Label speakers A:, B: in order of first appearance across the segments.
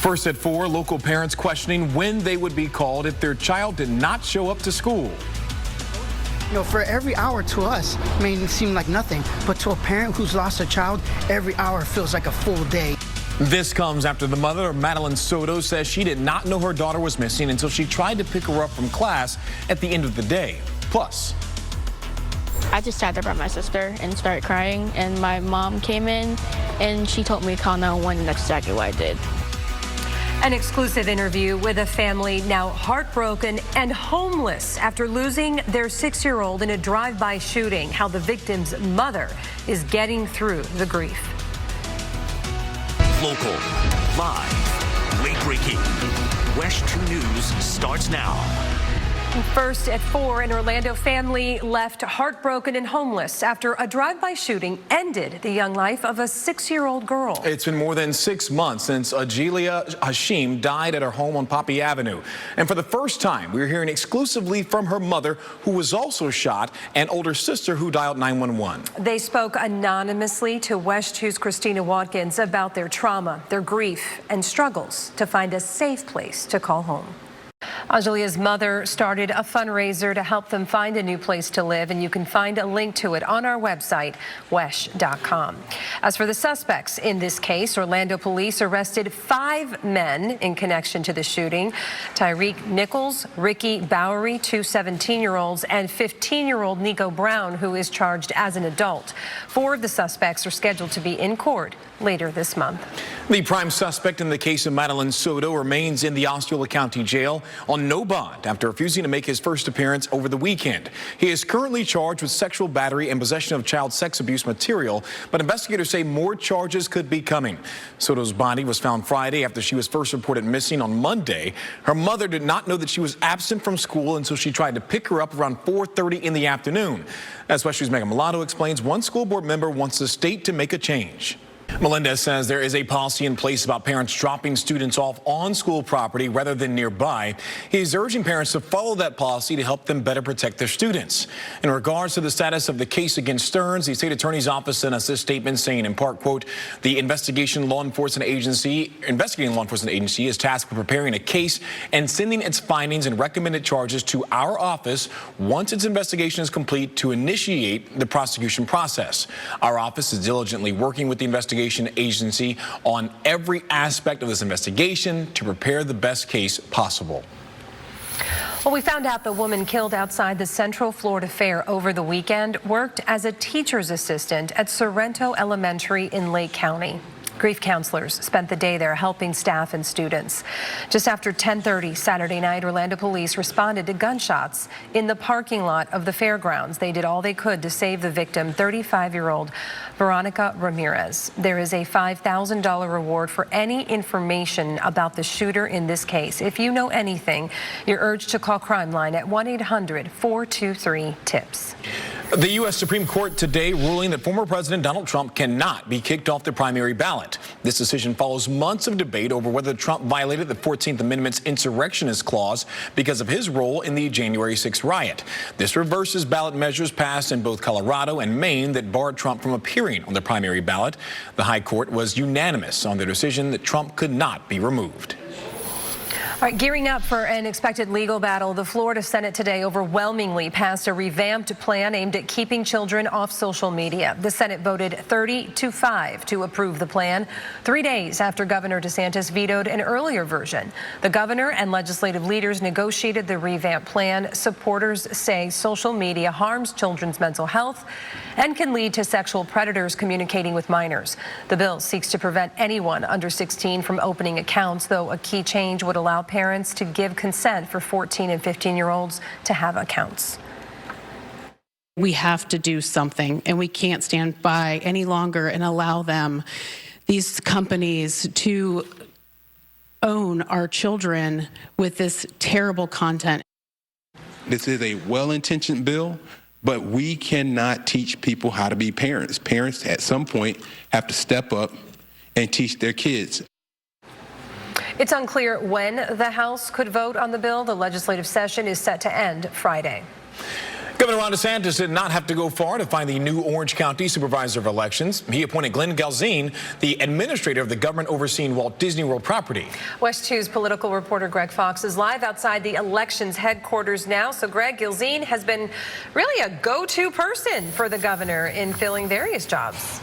A: First at 4, local parents questioning when they would be called if their child did not show up to school.
B: You know, for every hour to us may seem like nothing, but to a parent who's lost a child, every hour feels like a full day.
A: This comes after the mother of Madeline Soto says she did not know her daughter was missing until she tried to pick her up from class at the end of the day. Plus,
C: I just sat there by my sister and started crying, and my mom came in and she told me to call 911, and that's exactly what I did.
D: An exclusive interview with a family now heartbroken and homeless after losing their 6-year-old in a drive-by shooting. How the victim's mother is getting through the grief.
E: Local, live, late-breaking. WESH 2 News starts now.
D: First at 4, an Orlando family left heartbroken and homeless after a drive-by shooting ended the young life of a 6-year-old girl.
A: It's been more than 6 months since Ajilia Hashim died at her home on Poppy Avenue. And for the first time, we're hearing exclusively from her mother, who was also shot, and older sister who dialed 911.
D: They spoke anonymously to WESH 2's Christina Watkins about their trauma, their grief, and struggles to find a safe place to call home. Ajilia's mother started a fundraiser to help them find a new place to live, and you can find a link to it on our website, WESH.com. As for the suspects in this case, Orlando police arrested 5 men in connection to the shooting. Tyreek Nichols, Ricky Bowery, 2 17-year-olds, and 15-year-old Nico Brown, who is charged as an adult. 4 of the suspects are scheduled to be in court later this month.
A: The prime suspect in the case of Madeline Soto remains in the Osceola County Jail on no bond after refusing to make his first appearance over the weekend. He is currently charged with sexual battery and possession of child sex abuse material, but investigators say more charges could be coming. Soto's body was found Friday after she was first reported missing on Monday. Her mother did not know that she was absent from school until she tried to pick her up around 4:30 in the afternoon. As WESH 2's Megan Mulatto explains, one school board member wants the state to make a change. Melendez says there is a policy in place about parents dropping students off on school property rather than nearby. He's urging parents to follow that policy to help them better protect their students. In regards to the status of the case against Stearns, the state attorney's office sent us this statement saying, in part, quote, the investigating law enforcement agency is tasked with preparing a case and sending its findings and recommended charges to our office once its investigation is complete to initiate the prosecution process. Our office is diligently working with the investigation agency on every aspect of this investigation to prepare the best case possible.
D: Well, we found out the woman killed outside the Central Florida Fair over the weekend worked as a teacher's assistant at Sorrento Elementary in Lake County. Grief counselors spent the day there helping staff and students. Just after 10:30 Saturday night, Orlando police responded to gunshots in the parking lot of the fairgrounds. They did all they could to save the victim, 35-year-old Veronica Ramirez. There is a $5,000 reward for any information about the shooter in this case. If you know anything, you're urged to call Crime Line at 1-800-423-TIPS.
A: The U.S. Supreme Court today ruling that former President Donald Trump cannot be kicked off the primary ballot. This decision follows months of debate over whether Trump violated the 14th Amendment's insurrectionist clause because of his role in the January 6th riot. This reverses ballot measures passed in both Colorado and Maine that barred Trump from appearing on the primary ballot. The High Court was unanimous on their decision that Trump could not be removed.
D: All right, gearing up for an expected legal battle, the Florida Senate today overwhelmingly passed a revamped plan aimed at keeping children off social media. The Senate voted 30-5 to approve the plan, 3 days after Governor DeSantis vetoed an earlier version. The governor and legislative leaders negotiated the revamped plan. Supporters say social media harms children's mental health and can lead to sexual predators communicating with minors. The bill seeks to prevent anyone under 16 from opening accounts, though a key change would allow parents to give consent for 14 and 15-year-olds to have accounts.
F: We have to do something, and we can't stand by any longer and allow them, these companies, to own our children with this terrible content.
G: This is a well-intentioned bill, but we cannot teach people how to be parents. Parents at some point have to step up and teach their kids.
D: It's unclear when the House could vote on the bill. The legislative session is set to end Friday.
A: Governor Ron DeSantis did not have to go far to find the new Orange County Supervisor of Elections. He appointed Glenn Galzine, the administrator of the government overseeing Walt Disney World property.
D: WESH 2's political reporter Greg Fox is live outside the elections headquarters now. So Greg, Galzine has been really a go-to person for the governor in filling various jobs.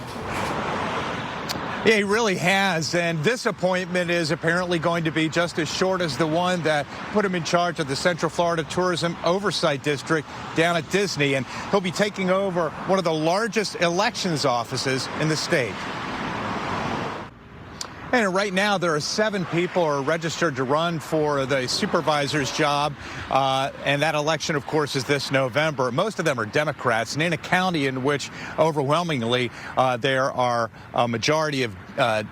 H: Yeah, he really has, and this appointment is apparently going to be just as short as the one that put him in charge of the Central Florida Tourism Oversight District down at Disney, and he'll be taking over one of the largest elections offices in the state. And right now, there are 7 people who are registered to run for the supervisor's job, and that election, of course, is this November. Most of them are Democrats, and in a county in which overwhelmingly there are a majority of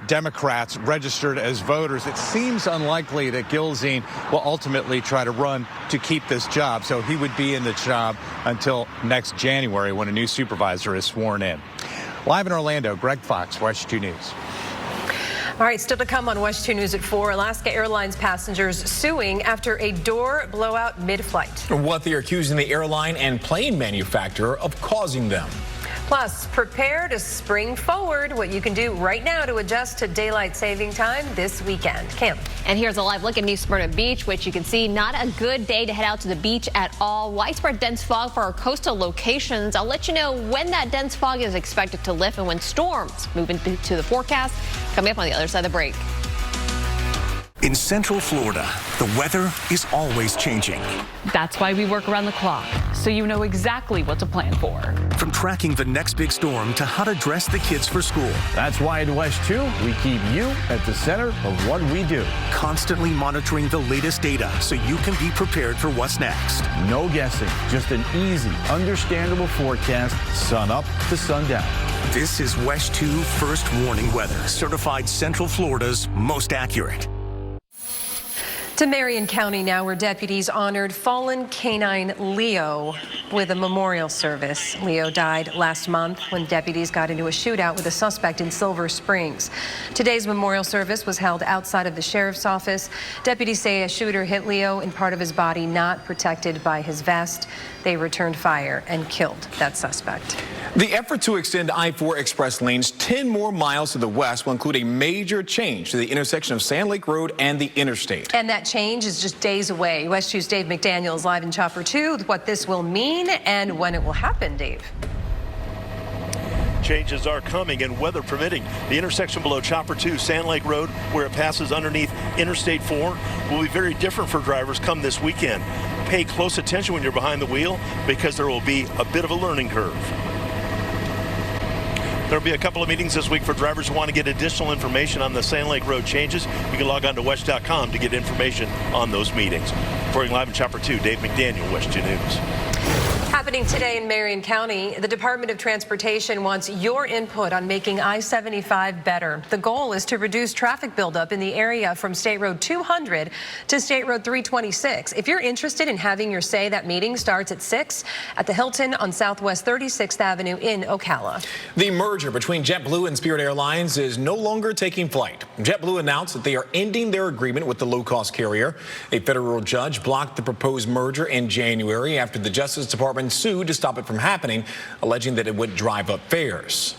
H: Democrats registered as voters, it seems unlikely that Galzine will ultimately try to run to keep this job. So he would be in the job until next January when a new supervisor is sworn in. Live in Orlando, Greg Fox, WESH 2 News.
D: All right, still to come on WESH 2 News at 4. Alaska Airlines passengers suing after a door blowout mid-flight.
A: What they are accusing the airline and plane manufacturer of causing them.
D: Plus, prepare to spring forward, what you can do right now to adjust to daylight saving time this weekend. Cam.
I: And here's a live look at New Smyrna Beach, which you can see not a good day to head out to the beach at all. Widespread dense fog for our coastal locations. I'll let you know when that dense fog is expected to lift and when storms move into the forecast. Coming up on the other side of the break.
E: In Central Florida, the weather is always changing.
J: That's why we work around the clock, so you know exactly what to plan for.
E: From tracking the next big storm to how to dress the kids for school.
K: That's why at WESH 2, we keep you at the center of what we do.
E: Constantly monitoring the latest data so you can be prepared for what's next.
K: No guessing, just an easy, understandable forecast, sun up to sundown.
E: This is WESH 2 First Warning Weather, certified Central Florida's most accurate.
D: To Marion County now, where deputies honored fallen canine Leo with a memorial service. Leo died last month when deputies got into a shootout with a suspect in Silver Springs. Today's memorial service was held outside of the sheriff's office. Deputies say a shooter hit Leo in part of his body not protected by his vest. They returned fire and killed that suspect.
A: The effort to extend I-4 express lanes 10 more miles to the west will include a major change to the intersection of Sand Lake Road and the interstate.
D: And that change is just days away. WESH 2's Dave McDaniel is live in Chopper 2 with what this will mean and when it will happen, Dave.
L: Changes are coming and weather permitting. The intersection below Chopper 2, Sand Lake Road, where it passes underneath Interstate 4, will be very different for drivers come this weekend. Pay close attention when you're behind the wheel because there will be a bit of a learning curve. There will be a couple of meetings this week for drivers who want to get additional information on the Sand Lake Road changes. You can log on to WESH.com to get information on those meetings. Reporting live in Chopper 2, Dave McDaniel, WESH 2 News.
D: Happening today in Marion County, the Department of Transportation wants your input on making I-75 better. The goal is to reduce traffic buildup in the area from State Road 200 to State Road 326. If you're interested in having your say, that meeting starts at 6 at the Hilton on Southwest 36th Avenue in Ocala.
A: The merger between JetBlue and Spirit Airlines is no longer taking flight. JetBlue announced that they are ending their agreement with the low-cost carrier. A federal judge blocked the proposed merger in January after the Justice Department sued to stop it from happening, alleging that it would drive up fares.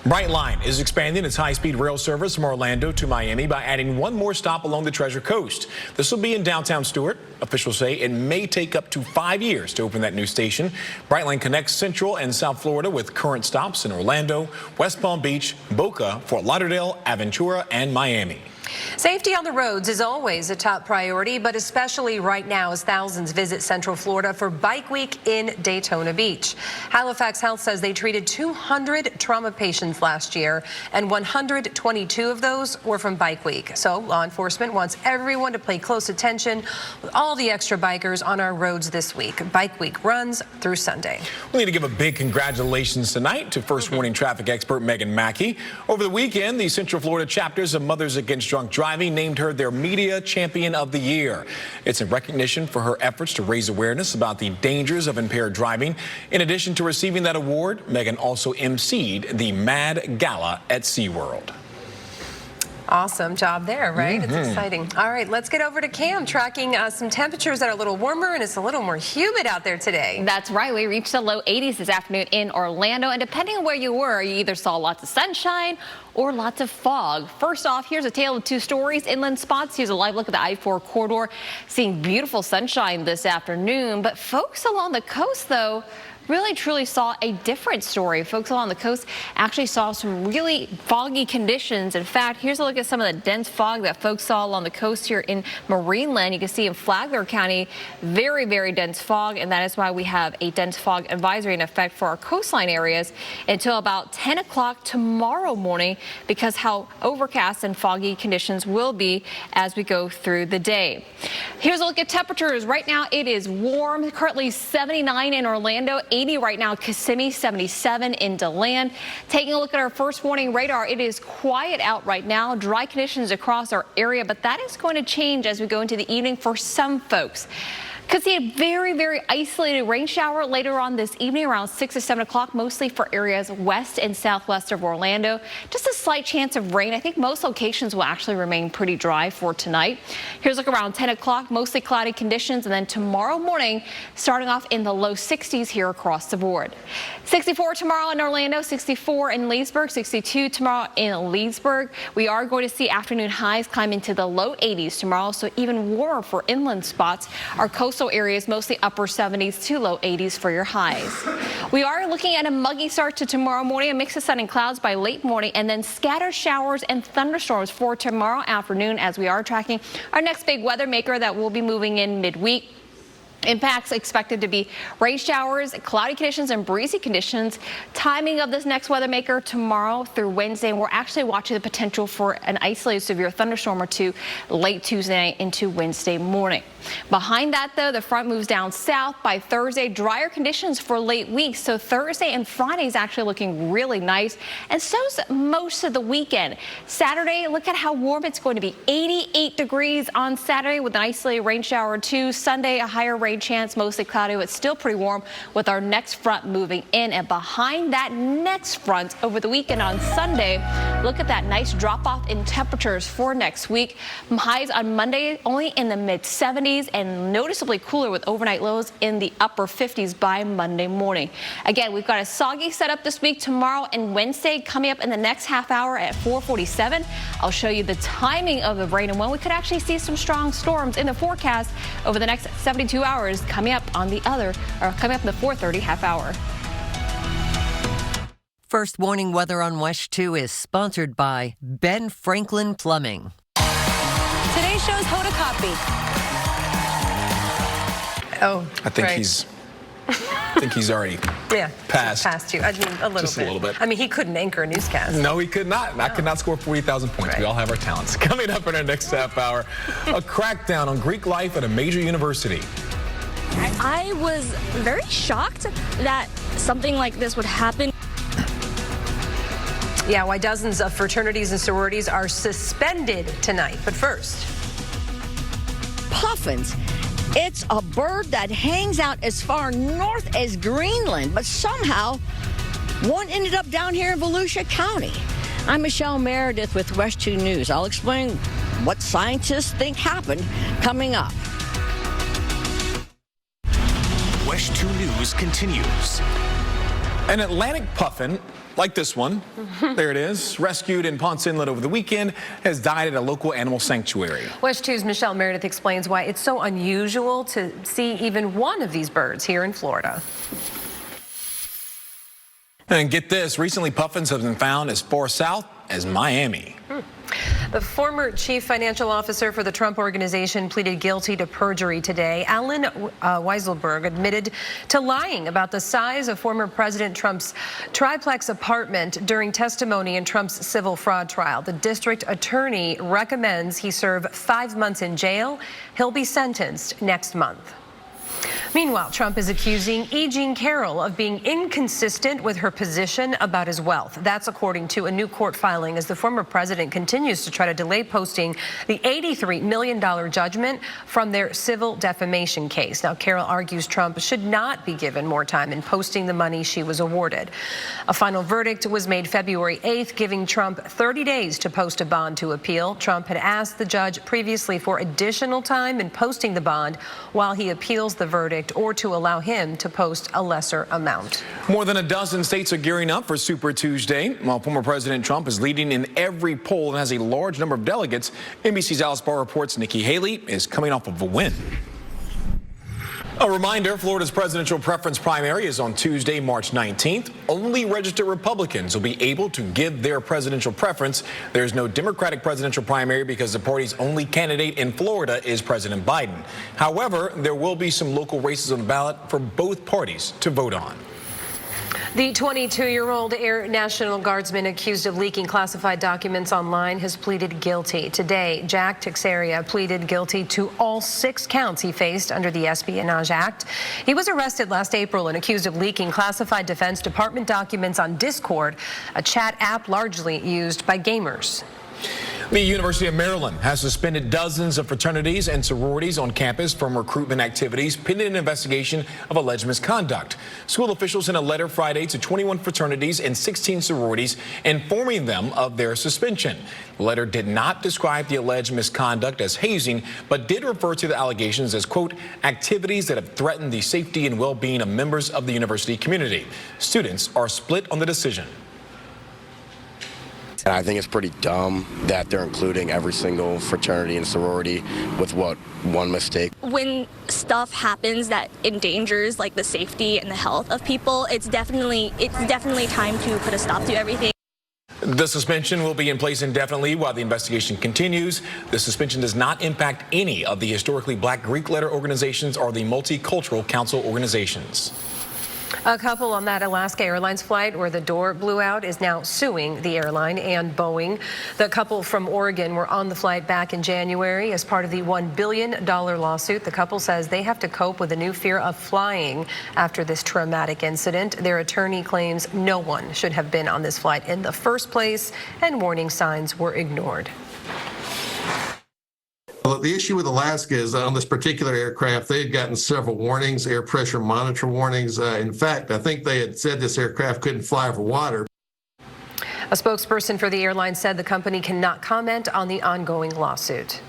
A: Brightline is expanding its high-speed rail service from Orlando to Miami by adding one more stop along the Treasure Coast. This will be in downtown Stuart. Officials say it may take up to 5 years to open that new station. Brightline connects Central and South Florida with current stops in Orlando, West Palm Beach, Boca, Fort Lauderdale, Aventura, and Miami.
D: Safety on the roads is always a top priority, but especially right now as thousands visit Central Florida for Bike Week in Daytona Beach. Halifax Health says they treated 200 trauma patients last year, and 122 of those were from Bike Week. So law enforcement wants everyone to pay close attention with all the extra bikers on our roads this week. Bike Week runs through Sunday.
A: We need to give a big congratulations tonight to First Warning traffic expert Megan Mackey. Over the weekend, the Central Florida chapters of Mothers Against Drunk Driving named her their Media Champion of the Year. It's in recognition for her efforts to raise awareness about the dangers of impaired driving. In addition to receiving that award, Megan also emceed the Mad Gala at SeaWorld.
D: Awesome job there, right? It's exciting. All right, let's get over to Cam, tracking some temperatures that are a little warmer, and it's a little more humid out there today.
I: That's right. We reached the low 80s this afternoon in Orlando, and depending on where you were, you either saw lots of sunshine or lots of fog. First off, here's a tale of two stories. Inland spots. Here's a live look at the I-4 corridor, seeing beautiful sunshine this afternoon. But folks along the coast, though, really truly saw a different story. Folks along the coast actually saw some really foggy conditions. In fact, here's a look at some of the dense fog that folks saw along the coast here in Marineland. You can see in Flagler County, very, very dense fog, and that is why we have a dense fog advisory in effect for our coastline areas until about 10 o'clock tomorrow morning, because how overcast and foggy conditions will be as we go through the day. Here's a look at temperatures. Right now it is warm, currently 79 in Orlando, 80 right now, Kissimmee, 77 in DeLand. Taking a look at our first warning radar, it is quiet out right now. Dry conditions across our area, but that is going to change as we go into the evening for some folks. Could see a very, very isolated rain shower later on this evening around 6 to 7 o'clock, mostly for areas west and southwest of Orlando. Just a slight chance of rain. I think most locations will actually remain pretty dry for tonight. Here's a look around 10 o'clock, mostly cloudy conditions, and then tomorrow morning starting off in the low 60s here across the board. 64 tomorrow in Orlando, 64 in Leesburg, 62 tomorrow in Leesburg. We are going to see afternoon highs climb into the low 80s tomorrow, so even warmer for inland spots. Our coastal areas mostly upper 70s to low 80s for your highs. We are looking at a muggy start to tomorrow morning, a mix of sun and clouds by late morning, and then scattered showers and thunderstorms for tomorrow afternoon as we are tracking our next big weather maker that will be moving in midweek. Impacts expected to be rain showers, cloudy conditions, and breezy conditions. Timing of this next weather maker tomorrow through Wednesday, and we're actually watching the potential for an isolated severe thunderstorm or two late Tuesday night into Wednesday morning. Behind that, though, the front moves down south by Thursday. Drier conditions for late weeks, so Thursday and Friday is actually looking really nice, and so's most of the weekend. Saturday, look at how warm it's going to be. 88 degrees on Saturday with an isolated rain shower or two. Sunday, a higher rain chance, mostly cloudy, but still pretty warm with our next front moving in. And behind that next front over the weekend on Sunday, look at that nice drop off in temperatures for next week. Highs on Monday only in the mid 70s and noticeably cooler with overnight lows in the upper 50s by Monday morning. Again, we've got a soggy setup this week, tomorrow and Wednesday. Coming up in the next half hour at 4:47, I'll show you the timing of the rain and when we could actually see some strong storms in the forecast over the next 72 hours. Coming up on the coming up in the 4:30 half hour.
M: First warning weather on WESH 2 is sponsored by Ben Franklin Plumbing.
D: Today's show's Hoda Copy. Oh,
A: I think he's already passed
D: you. I mean, a little bit. I mean, he couldn't anchor a newscast.
A: No, he could not. I could not score 40,000 points. Right. We all have our talents. Coming up in our next half hour, a crackdown on Greek life at a major university.
C: I was very shocked that something like this would happen.
D: Yeah, why dozens of fraternities and sororities are suspended tonight. But first,
N: puffins. It's a bird that hangs out as far north as Greenland, but somehow one ended up down here in Volusia County. I'm Michelle Meredith with WESH 2 News. I'll explain what scientists think happened coming up.
E: WESH 2 News continues.
A: An Atlantic puffin, like this one, there it is, rescued in Ponce Inlet over the weekend, has died at a local animal sanctuary.
D: WESH 2's Michelle Meredith explains why it's so unusual to see even one of these birds here in Florida.
A: And get this, recently puffins have been found as far south as Miami.
D: The former chief financial officer for the Trump organization pleaded guilty to perjury today. Alan Weisselberg admitted to lying about the size of former President Trump's triplex apartment during testimony in Trump's civil fraud trial. The district attorney recommends he serve 5 months in jail. He'll be sentenced next month. Meanwhile, Trump is accusing E. Jean Carroll of being inconsistent with her position about his wealth. That's according to a new court filing as the former president continues to try to delay posting the $83 million judgment from their civil defamation case. Now, Carroll argues Trump should not be given more time in posting the money she was awarded. A final verdict was made February 8th, giving Trump 30 days to post a bond to appeal. Trump had asked the judge previously for additional time in posting the bond while he appeals the verdict, or to allow him to post a lesser amount.
A: More than a dozen states are gearing up for Super Tuesday. While former President Trump is leading in every poll and has a large number of delegates, NBC's Alice Barr reports Nikki Haley is coming off of a win. A reminder, Florida's presidential preference primary is on Tuesday, March 19th. Only registered Republicans will be able to give their presidential preference. There's no Democratic presidential primary because the party's only candidate in Florida is President Biden. However, there will be some local races on the ballot for both parties to vote on.
D: The 22-year-old Air National Guardsman accused of leaking classified documents online has pleaded guilty. Today, Jack Teixeira pleaded guilty to all 6 counts he faced under the Espionage Act. He was arrested last April and accused of leaking classified Defense Department documents on Discord, a chat app largely used by gamers.
A: The University of Maryland has suspended dozens of fraternities and sororities on campus from recruitment activities pending an investigation of alleged misconduct. School officials sent a letter Friday to 21 fraternities and 16 sororities informing them of their suspension. The letter did not describe the alleged misconduct as hazing, but did refer to the allegations as, quote, activities that have threatened the safety and well-being of members of the university community. Students are split on the decision.
O: And I think it's pretty dumb that they're including every single fraternity and sorority with one mistake.
P: When stuff happens that endangers like the safety and the health of people, it's definitely time to put a stop to everything.
A: The suspension will be in place indefinitely while the investigation continues. The suspension does not impact any of the historically Black Greek letter organizations or the Multicultural Council organizations.
D: A couple on that Alaska Airlines flight where the door blew out is now suing the airline and Boeing. The couple from Oregon were on the flight back in January as part of the $1 billion lawsuit. The couple says they have to cope with a new fear of flying after this traumatic incident. Their attorney claims no one should have been on this flight in the first place, and warning signs were ignored.
Q: Well, the issue with Alaska is on this particular aircraft, they had gotten several warnings, air pressure monitor warnings. In fact, I think they had said this aircraft couldn't fly over water.
D: A spokesperson for the airline said the company cannot comment on the ongoing lawsuit.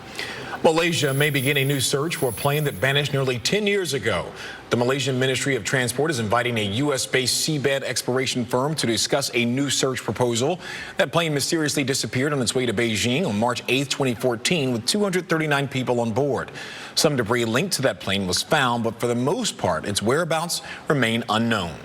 A: Malaysia may begin a new search for a plane that vanished nearly 10 years ago. The Malaysian Ministry of Transport is inviting a U.S.-based seabed exploration firm to discuss a new search proposal. That plane mysteriously disappeared on its way to Beijing on March 8, 2014, with 239 people on board. Some debris linked to that plane was found, but for the most part, its whereabouts remain unknown.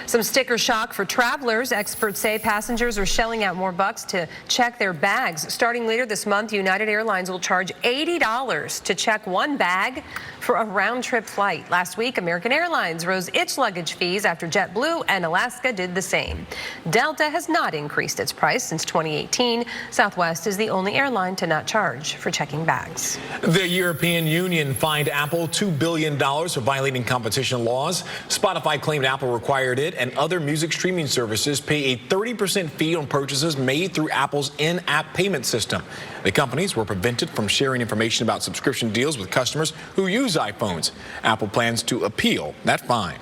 D: Some sticker shock for travelers. Experts say passengers are shelling out more bucks to check their bags. Starting later this month, United Airlines will charge $80 to check one bag for a round-trip flight. Last week, American Airlines rose its luggage fees after JetBlue and Alaska did the same. Delta has not increased its price since 2018. Southwest is the only airline to not charge for checking bags.
A: The European Union fined Apple $2 billion for violating competition laws. Spotify claimed Apple required it and other music streaming services pay a 30% fee on purchases made through Apple's in-app payment system. The companies were prevented from sharing information about subscription deals with customers who use iPhones. Apple plans to appeal that fine.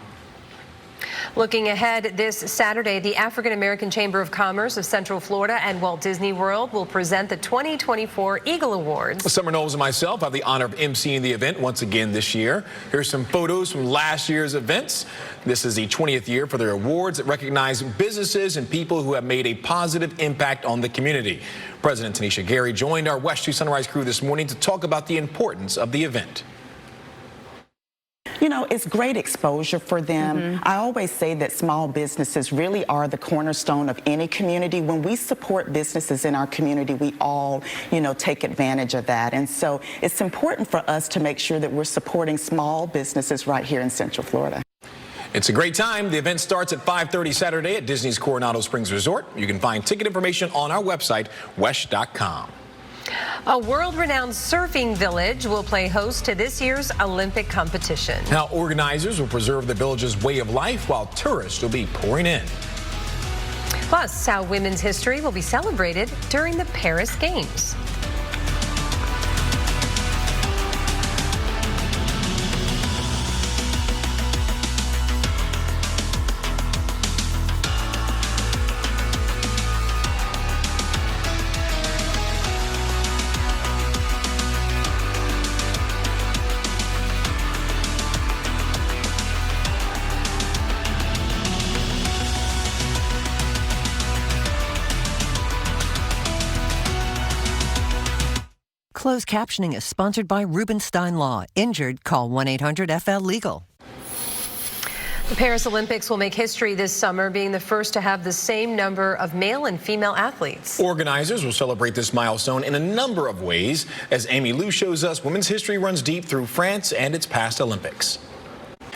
D: Looking ahead, this Saturday, the African American Chamber of Commerce of Central Florida and Walt Disney World will present the 2024 Eagle Awards.
A: Summer Knowles and myself have the honor of emceeing the event once again this year. Here's some photos from last year's events. This is the 20th year for their awards that recognize businesses and people who have made a positive impact on the community. President Tanisha Gary joined our WESH 2 Sunrise crew this morning to talk about the importance of the event.
R: You know, it's great exposure for them. I always say that small businesses really are the cornerstone of any community. When we support businesses in our community, we all, take advantage of that. And so it's important for us to make sure that we're supporting small businesses right here in Central Florida.
A: It's a great time. The event starts at 5:30 Saturday at Disney's Coronado Springs Resort. You can find ticket information on our website, WESH.com.
D: A world-renowned surfing village will play host to this year's Olympic competition.
A: Now, organizers will preserve the village's way of life while tourists will be pouring in.
D: Plus, how women's history will be celebrated during the Paris Games.
M: Closed captioning is sponsored by Rubenstein Law. Injured? Call 1-800-FL-LEGAL.
D: The Paris Olympics will make history this summer, being the first to have the same number of male and female athletes.
A: Organizers will celebrate this milestone in a number of ways. As Amy Lou shows us, women's history runs deep through France and its past Olympics.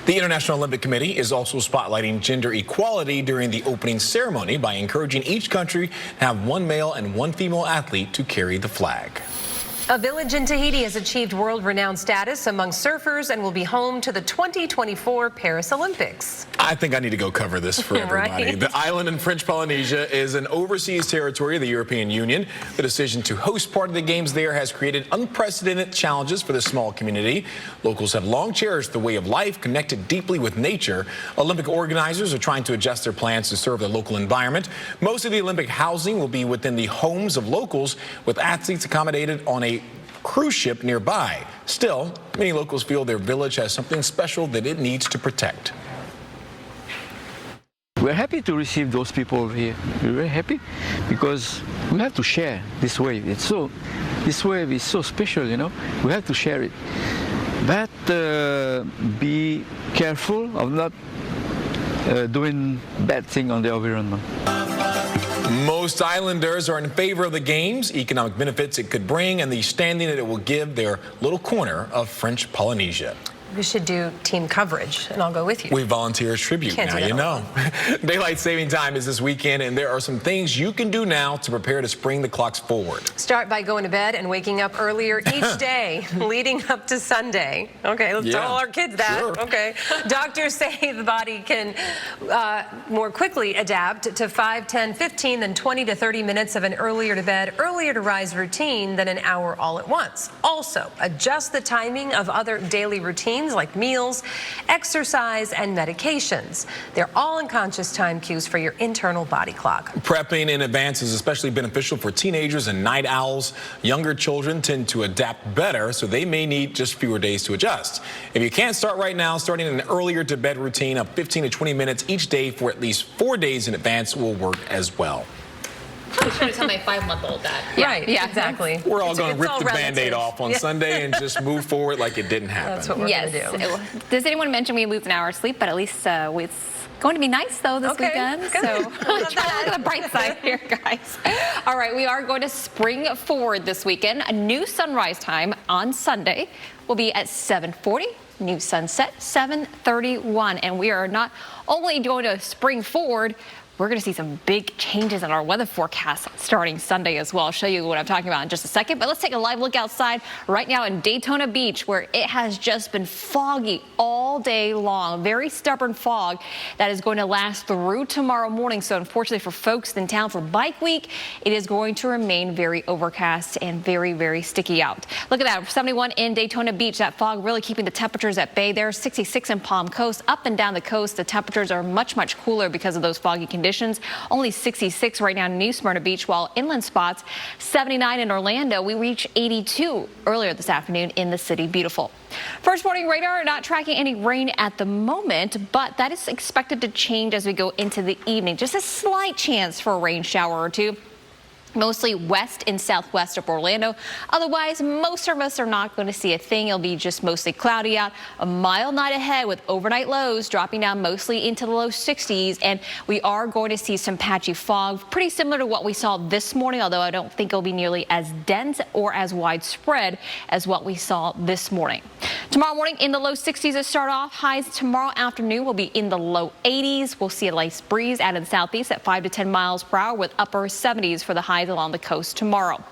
A: The International Olympic Committee is also spotlighting gender equality during the opening ceremony by encouraging each country to have one male and one female athlete to carry the flag.
D: A village in Tahiti has achieved world-renowned status among surfers and will be home to the 2024 Paris Olympics.
A: I think I need to go cover this for everybody.
D: Right?
A: The island in French Polynesia is an overseas territory of the European Union. The decision to host part of the games there has created unprecedented challenges for the small community. Locals have long cherished the way of life connected deeply with nature. Olympic organizers are trying to adjust their plans to serve the local environment. Most of the Olympic housing will be within the homes of locals, with athletes accommodated on a cruise ship nearby. Still, many locals feel their village has something special that it needs to protect.
S: We're happy to receive those people over here. We're very happy because we have to share this wave. This wave is so special, you know. We have to share it. But be careful of not doing bad thing on the environment.
A: Most islanders are in favor of the games, economic benefits it could bring, and the standing that it will give their little corner of French Polynesia.
D: We should do team coverage, and I'll go with you.
A: We volunteer as tribute.
D: Can't
A: Now
D: do that
A: you know. Daylight saving time is this weekend, and there are some things you can do now to prepare to spring the clocks forward.
D: Start by going to bed and waking up earlier each day leading up to Sunday. Okay, let's tell all our kids that.
A: Sure.
D: Okay. Doctors say the body can more quickly adapt to 5, 10, 15 than 20 to 30 minutes of an earlier to bed, earlier to rise routine than an hour all at once. Also, adjust the timing of other daily routines like meals, exercise, and medications. They're all unconscious time cues for your internal body clock.
A: Prepping in advance is especially beneficial for teenagers and night owls. Younger children tend to adapt better, so they may need just fewer days to adjust. If you can't start right now, starting an earlier to bed routine of 15 to 20 minutes each day for at least 4 days in advance will work as well.
I: I was trying to tell my 5-month-old that.
D: Right, exactly.
A: We're all going to rip the Band-Aid off on Sunday and just move forward like it didn't happen.
D: That's what we're going to do.
I: Does anyone mention we lose an hour of sleep? But at least it's going to be nice, though, this weekend.
D: Good.
I: So try to look at the bright side here, guys. All right, we are going to spring forward this weekend. A new sunrise time on Sunday will be at 7:40. New sunset, 7:31. And we are not only going to spring forward, we're going to see some big changes in our weather forecast starting Sunday as well. I'll show you what I'm talking about in just a second. But let's take a live look outside right now in Daytona Beach, where it has just been foggy all day long. Very stubborn fog that is going to last through tomorrow morning. So unfortunately for folks in town for Bike Week, it is going to remain very overcast and very, very sticky out. Look at that, 71 in Daytona Beach. That fog really keeping the temperatures at bay there. 66 in Palm Coast. Up and down the coast, the temperatures are much, much cooler because of those foggy conditions. Only 66 right now in New Smyrna Beach, while inland spots 79 in Orlando. We reached 82 earlier this afternoon in the city. Beautiful. First morning radar, not tracking any rain at the moment, but that is expected to change as we go into the evening. Just a slight chance for a rain shower or two. Mostly west and southwest of Orlando. Otherwise, most of us are not going to see a thing. It'll be just mostly cloudy out. A mild night ahead with overnight lows dropping down mostly into the low 60s. And we are going to see some patchy fog, pretty similar to what we saw this morning, although I don't think it'll be nearly as dense or as widespread as what we saw this morning. Tomorrow morning in the low 60s to start off. Highs tomorrow afternoon will be in the low 80s. We'll see a light breeze out of the southeast at 5 to 10 miles per hour with upper 70s for the high highs along the coast tomorrow.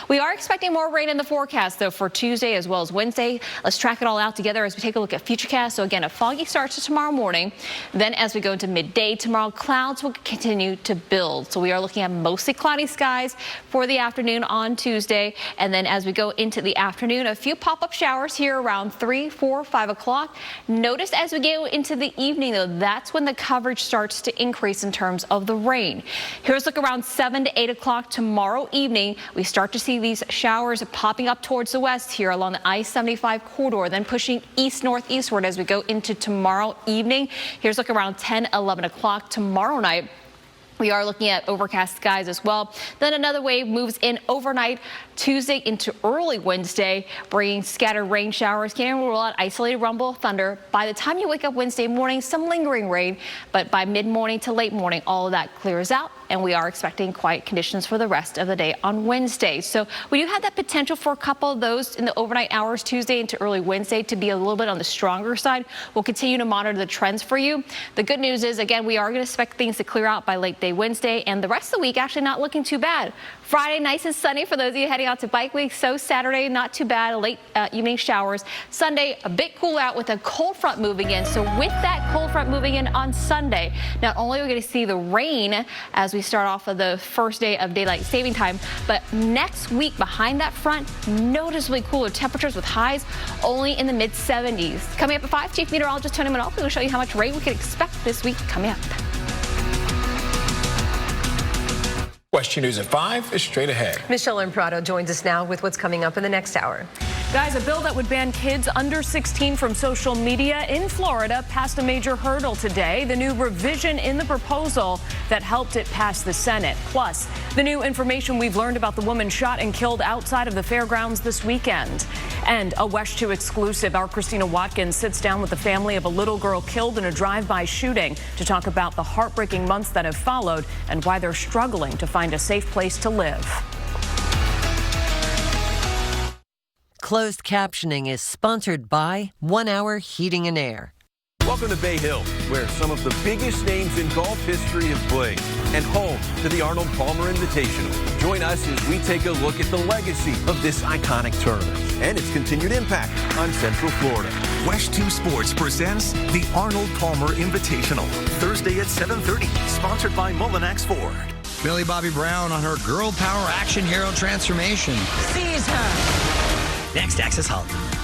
I: We are expecting more rain in the forecast, though, for Tuesday as well as Wednesday. Let's track it all out together as we take a look at Futurecast. So again, a foggy start to tomorrow morning. Then as we go into midday tomorrow, clouds will continue to build. So we are looking at mostly cloudy skies for the afternoon on Tuesday. And then as we go into the afternoon, a few pop-up showers here around 3, 4, 5 o'clock. Notice as we go into the evening, though, that's when the coverage starts to increase in terms of the rain. Here's a look around 7 to 8 o'clock tomorrow evening. We start to see these showers popping up towards the west here along the I-75 corridor, then pushing east-northeastward as we go into tomorrow evening. Here's a look around 10, 11 o'clock tomorrow night. We are looking at overcast skies as well. Then another wave moves in overnight Tuesday into early Wednesday, bringing scattered rain showers. Can rule out isolated rumble of thunder. By the time you wake up Wednesday morning, some lingering rain, but by mid-morning to late morning, all of that clears out, and we are expecting quiet conditions for the rest of the day on Wednesday. So we do have that potential for a couple of those in the overnight hours Tuesday into early Wednesday to be a little bit on the stronger side. We'll continue to monitor the trends for you. The good news is, again, we are going to expect things to clear out by late day Wednesday, and the rest of the week actually not looking too bad. Friday, nice and sunny for those of you heading out to bike week. So Saturday, not too bad, late evening showers. Sunday, a bit cool out with a cold front moving in. So with that cold front moving in on Sunday, not only are we going to see the rain as we start off of the first day of daylight saving time, but next week behind that front, noticeably cooler temperatures with highs only in the mid 70s. Coming up at 5, Chief Meteorologist Tony Manolfi will show you how much rain we can expect this week coming up.
A: WESH News at 5 is straight ahead.
D: Michelle Imprado joins us now with what's coming up in the next hour.
J: Guys, a bill that would ban kids under 16 from social media in Florida passed a major hurdle today. The new revision in the proposal that helped it pass the Senate. Plus, the new information we've learned about the woman shot and killed outside of the fairgrounds this weekend. And a WESH 2 exclusive. Our Christina Watkins sits down with the family of a little girl killed in a drive-by shooting to talk about the heartbreaking months that have followed and why they're struggling to find a safe place to live.
M: Closed captioning is sponsored by 1 Hour Heating and Air.
K: Welcome to Bay Hill, where some of the biggest names in golf history have played, and home to the Arnold Palmer Invitational. Join us as we take a look at the legacy of this iconic tournament and its continued impact on Central Florida.
E: WESH 2 Sports presents the Arnold Palmer Invitational, Thursday at 7:30, sponsored by Mullinax Ford.
T: Millie Bobby Brown on her girl power action hero transformation.
U: Seize her. Next, Access Hollywood.